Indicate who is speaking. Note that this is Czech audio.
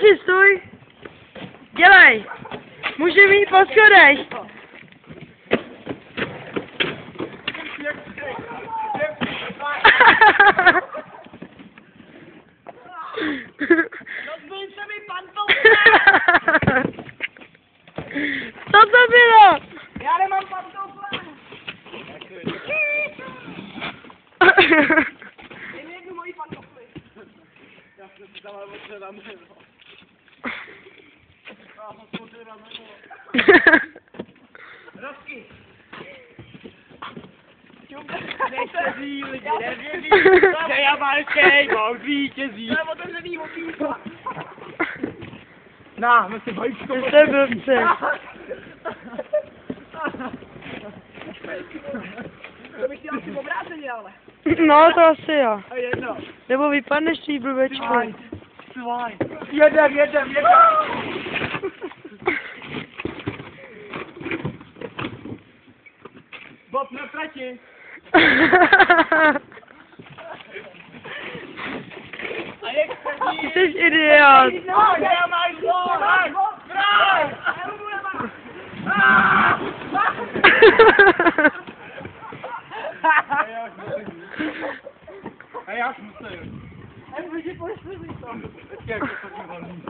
Speaker 1: si, stůj. Dělej. Může mít po schodech.
Speaker 2: Rozbil se mi pantofle!
Speaker 1: Co to bylo?
Speaker 2: Já nemám pantofle! Dej mi jednu moji pantofli. Já jsem si dal oče rameno. Já jsem si rameno. Rozky! Nechcezí lidi, nevěří, že Jamalskej byl vítězí. To je otevřený okýnko. Na, my si vajíčko.
Speaker 1: Jste blbci.
Speaker 2: To bych chtěl asi obráceně, ale.
Speaker 1: No, to asi jo.
Speaker 2: A jedno.
Speaker 1: Nebo vypadneš tvý blbečku.
Speaker 2: Svaj. Jedem. Bob na trati. A jak
Speaker 1: Ty jsi idiot.
Speaker 2: No, já máš Bob, kraj! A já už musím. A já už musím.